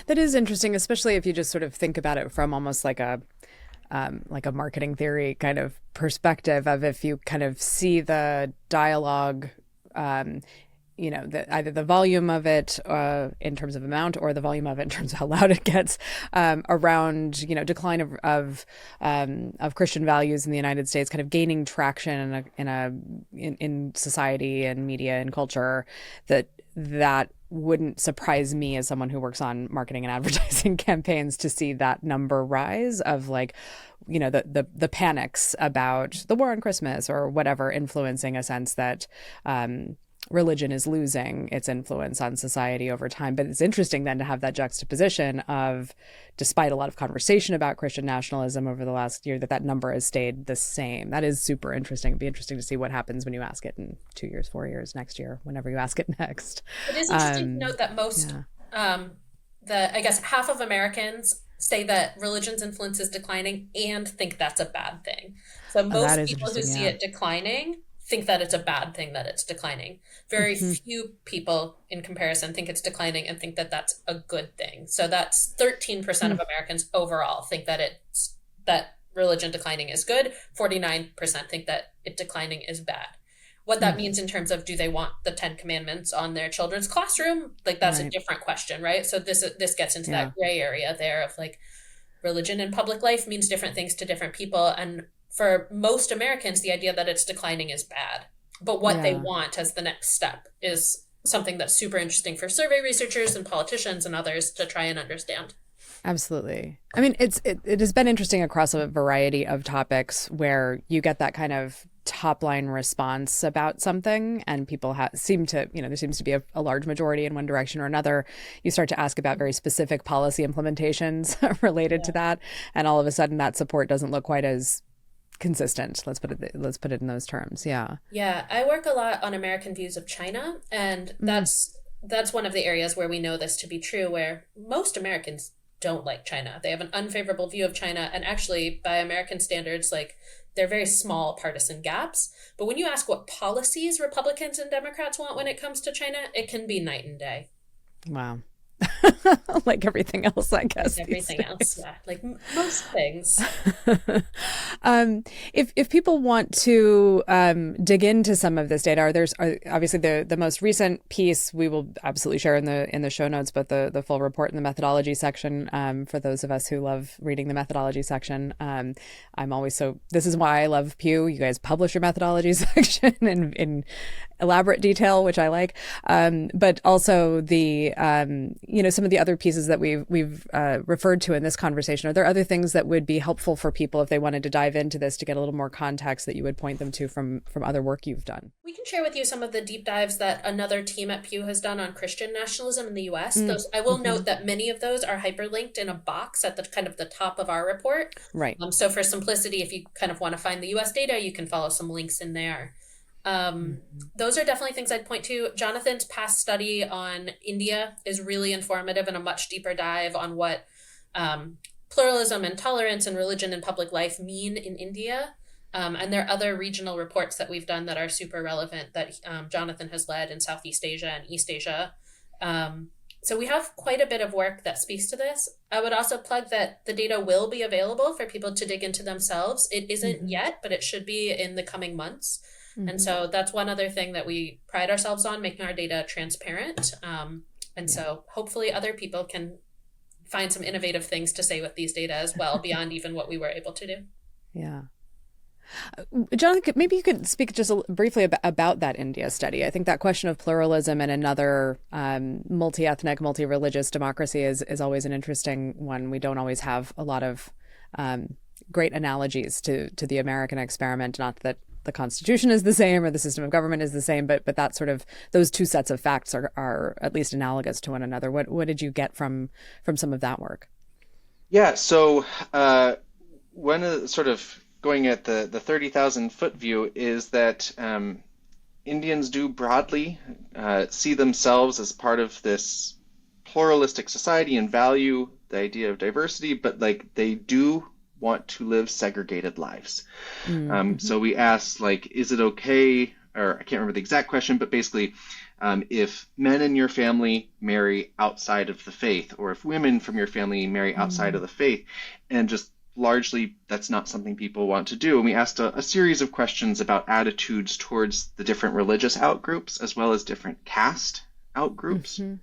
That is interesting, especially if you just sort of think about it from almost like a marketing theory kind of perspective of if you kind of see the dialogue, um, either the volume of it in terms of amount or the volume of it in terms of how loud it gets around, decline of Christian values in the United States, kind of gaining traction in society and media and culture, that wouldn't surprise me as someone who works on marketing and advertising campaigns to see that number rise of like, the panics about the war on Christmas or whatever influencing a sense that religion is losing its influence on society over time. But it's interesting then to have that juxtaposition of, despite a lot of conversation about Christian nationalism over the last year, that number has stayed the same. That is super interesting. It'd be interesting to see what happens when you ask it in 2 years, 4 years, next year, whenever you ask it next. It is interesting to note that Yeah. I guess half of Americans say that religion's influence is declining and think that's a bad thing. So Oh, that most is people who interesting. see Yeah. it declining think that it's a bad thing that it's declining. Very Mm-hmm. few people in comparison think it's declining and think that that's a good thing. So that's 13% of Americans overall think that that religion declining is good. 49% think that it declining is bad. What that means in terms of, do they want the Ten Commandments on their children's classroom? Like that's a Right. different question, right? So this gets into Yeah. that gray area there of like, religion in public life means different things to different people, and for most Americans the idea that it's declining is bad. But what they Yeah. want as the next step is something that's super interesting for survey researchers and politicians and others to try and understand. Absolutely. I mean, it has been interesting across a variety of topics where you get that kind of top line response about something, and people seem to, there seems to be a large majority in one direction or another. You start to ask about very specific policy implementations related to that, and all of a sudden that support doesn't look quite as consistent. Let's put it in those terms. Yeah. Yeah, I work a lot on American views of China, and that's one of the areas where we know this to be true, where most Americans don't like China. They have an unfavorable view of China, and actually, by American standards, like they're very small partisan gaps. But when you ask what policies Republicans and Democrats want when it comes to China, it can be night and day. Wow. Like everything else, I guess. Like everything else, yeah. Like most things. If people want to dig into some of this data, obviously the most recent piece we will absolutely share in the show notes, but the full report in the methodology section, for those of us who love reading the methodology section. This is why I love Pew. You guys publish your methodology section in elaborate detail, which I like, but also some of the other pieces that we've referred to in this conversation. Are there other things that would be helpful for people if they wanted to dive into this to get a little more context that you would point them to from other work you've done? We can share with you some of the deep dives that another team at Pew has done on Christian nationalism in the US. I will note that many of those are hyperlinked in a box at the kind of the top of our report. Right. So for simplicity, if you kind of want to find the US data, you can follow some links in there. Those are definitely things I'd point to. Jonathan's past study on India is really informative and a much deeper dive on what pluralism and tolerance and religion in public life mean in India. And there are other regional reports that we've done that are super relevant that Jonathan has led in Southeast Asia and East Asia. So we have quite a bit of work that speaks to this. I would also plug that the data will be available for people to dig into themselves. It isn't yet, but it should be in the coming months. And so that's one other thing that we pride ourselves on, making our data transparent. So hopefully other people can find some innovative things to say with these data as well, beyond even what we were able to do. Yeah. Jonathan, maybe you could speak just briefly about that India study. I think that question of pluralism in another multi-ethnic, multi-religious democracy is always an interesting one. We don't always have a lot of great analogies to the American experiment. Not that the Constitution is the same or the system of government is the same, but that sort of those two sets of facts are at least analogous to one another. What did you get from some of that work? Yeah, so one of the, sort of going at the 30,000 foot view is that Indians do broadly see themselves as part of this pluralistic society and value the idea of diversity, but like they do want to live segregated lives. So we asked, like, is it okay, or I can't remember the exact question, but basically, if men in your family marry outside of the faith, or if women from your family marry outside of the faith, and just largely that's not something people want to do. And we asked a series of questions about attitudes towards the different religious outgroups as well as different caste outgroups.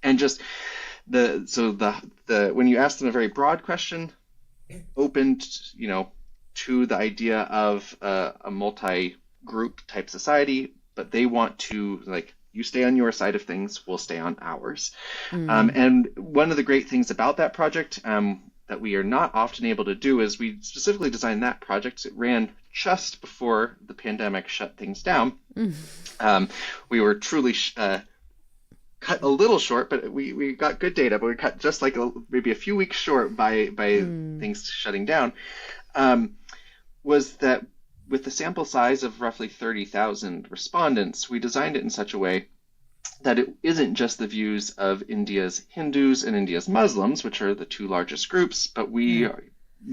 And just the when you ask them a very broad question, opened, to the idea of a multi-group type society, but they want to, like, you stay on your side of things, we'll stay on ours. And one of the great things about that project that we are not often able to do is we specifically designed that project. It ran just before the pandemic shut things down. We were truly cut a little short, but we got good data, but we cut just like maybe a few weeks short by things shutting down. Was that with the sample size of roughly 30,000 respondents, we designed it in such a way that it isn't just the views of India's Hindus and India's Muslims, which are the two largest groups, but we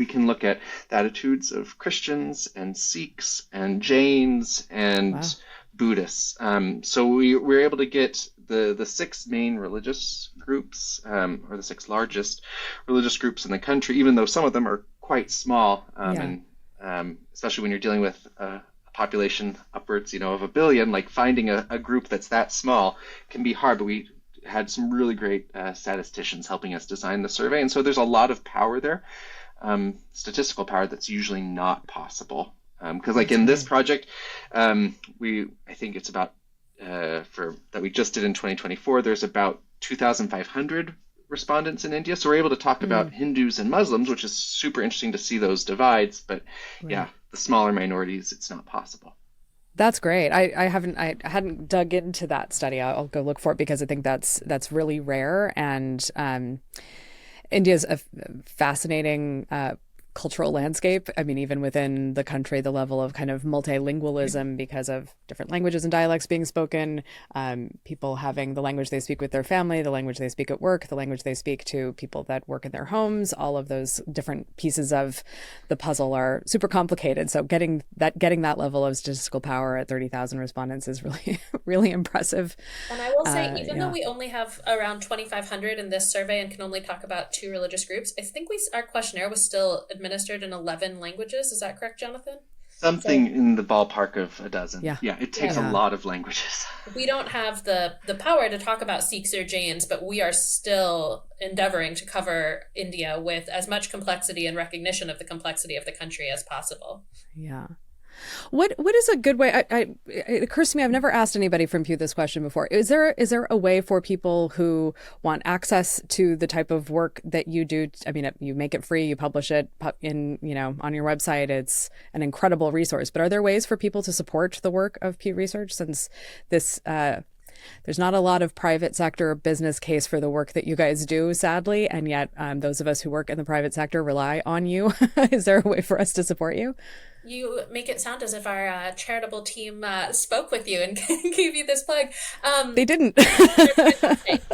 can look at the attitudes of Christians and Sikhs and Jains and Buddhists. So we were able to get the six main religious groups, or the six largest religious groups in the country, even though some of them are quite small, and especially when you're dealing with a population upwards, of 1 billion, like finding a group that's that small can be hard. But we had some really great statisticians helping us design the survey, and so there's a lot of power there, statistical power that's usually not possible. Because like in this project, I think it's about that we just did in 2024, there's about 2,500 respondents in India. So we're able to talk about Hindus and Muslims, which is super interesting to see those divides. But yeah, the smaller minorities, it's not possible. That's great. I hadn't dug into that study. I'll go look for it because I think that's really rare. And India's a fascinating cultural landscape. I mean, even within the country, the level of kind of multilingualism because of different languages and dialects being spoken, people having the language they speak with their family, the language they speak at work, the language they speak to people that work in their homes, all of those different pieces of the puzzle are super complicated. So getting that level of statistical power at 30,000 respondents is really, really impressive. And I will say, even though we only have around 2,500 in this survey and can only talk about two religious groups, I think our questionnaire was still administered in 11 languages. Is that correct, Jonathan? Something in the ballpark of a dozen. Yeah, it takes a lot of languages. We don't have the power to talk about Sikhs or Jains, but we are still endeavoring to cover India with as much complexity and recognition of the complexity of the country as possible. Yeah. What is a good way? It occurs to me, I've never asked anybody from Pew this question before. Is there a way for people who want access to the type of work that you do? I mean, you make it free, you publish it in, on your website. It's an incredible resource. But are there ways for people to support the work of Pew Research, since this there's not a lot of private sector business case for the work that you guys do, sadly, and yet those of us who work in the private sector rely on you. Is there a way for us to support you? You make it sound as if our charitable team spoke with you and gave you this plug. They didn't.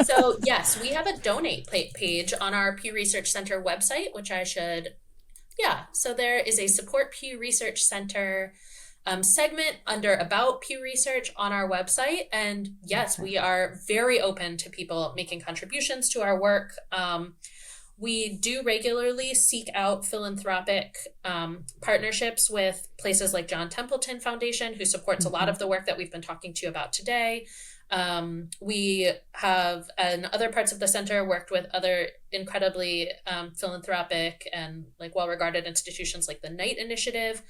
So yes, we have a donate page on our Pew Research Center website, which I should, so there is a Support Pew Research Center segment under About Pew Research on our website. And yes, we are very open to people making contributions to our work. We do regularly seek out philanthropic partnerships with places like John Templeton Foundation, who supports a lot of the work that we've been talking to you about today. We have, in other parts of the center, worked with other incredibly philanthropic and well-regarded institutions like the Knight Initiative.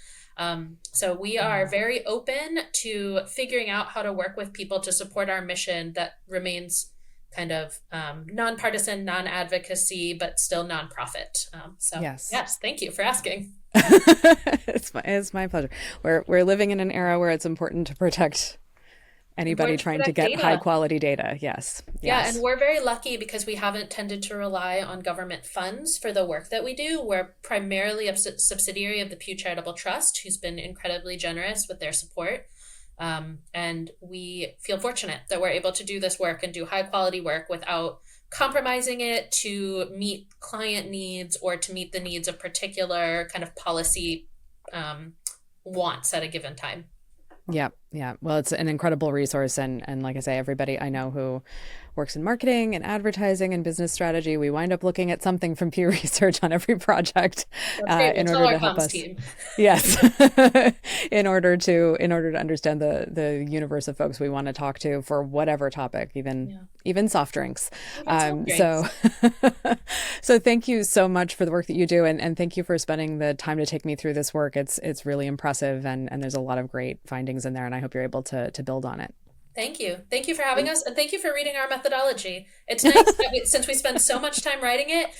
So we are very open to figuring out how to work with people to support our mission that remains kind of nonpartisan, non-advocacy, but still nonprofit. Yes, thank you for asking. It's my pleasure. We're living in an era where it's important to protect anybody trying to get high quality data. Yes. Yeah, and we're very lucky because we haven't tended to rely on government funds for the work that we do. We're primarily a subsidiary of the Pew Charitable Trust, who's been incredibly generous with their support. And we feel fortunate that we're able to do this work and do high quality work without compromising it to meet client needs or to meet the needs of particular kind of policy wants at a given time. Yeah. Well, it's an incredible resource. And like I say, everybody I know who works in marketing and advertising and business strategy, we wind up looking at something from Pew Research on every project in order to help us. Team. Yes. in order to understand the universe of folks we want to talk to for whatever topic, even soft drinks. So thank you so much for the work that you do. And thank you for spending the time to take me through this work. It's really impressive. And there's a lot of great findings in there. And I hope you're able to build on it. Thank you. Thank you for having us. And thank you for reading our methodology. It's nice that since we spend so much time writing it,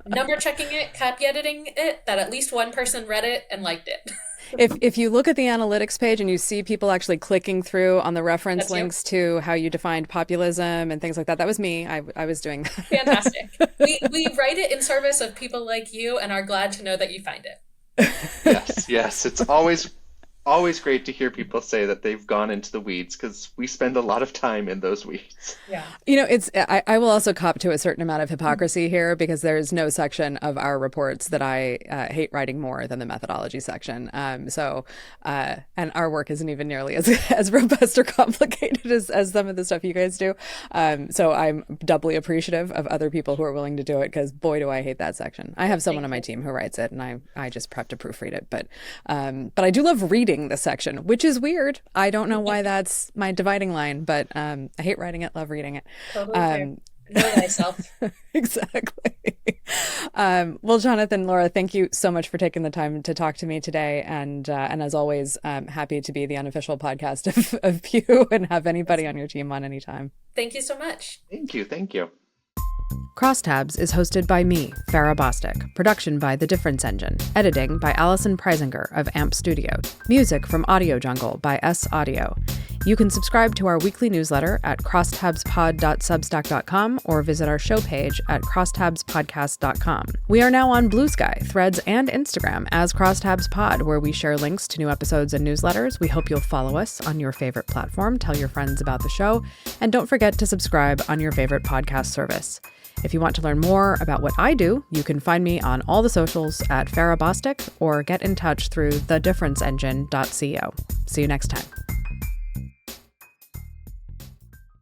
number checking it, copy editing it, that at least one person read it and liked it. If you look at the analytics page and you see people actually clicking through on the reference links to how you defined populism and things like that, that was me. I was doing that. Fantastic. We write it in service of people like you and are glad to know that you find it. Yes. It's always great to hear people say that they've gone into the weeds, because we spend a lot of time in those weeds. Yeah. I will also cop to a certain amount of hypocrisy here, because there's no section of our reports that I hate writing more than the methodology section. And our work isn't even nearly as robust or complicated as some of the stuff you guys do. So I'm doubly appreciative of other people who are willing to do it, because boy, do I hate that section. I have someone on my team who writes it, and I just prep to proofread it. But I do love reading the section, which is weird. I don't know why that's my dividing line, but I hate writing it, love reading it. Totally know thyself. Exactly. Well, Jonathan, Laura, thank you so much for taking the time to talk to me today. And as always, happy to be the unofficial podcast of Pew and have anybody on your team on anytime. Thank you so much. Thank you. Crosstabs is hosted by me, Farrah Bostic. Production by The Difference Engine. Editing by Allison Preisinger of AMP Studios. Music from Audio Jungle by S Audio. You can subscribe to our weekly newsletter at crosstabspod.substack.com or visit our show page at crosstabspodcast.com. We are now on Blue Sky, Threads, and Instagram as CrosstabsPod, where we share links to new episodes and newsletters. We hope you'll follow us on your favorite platform, tell your friends about the show, and don't forget to subscribe on your favorite podcast service. If you want to learn more about what I do, you can find me on all the socials at Farrah Bostic or get in touch through thedifferenceengine.co. See you next time.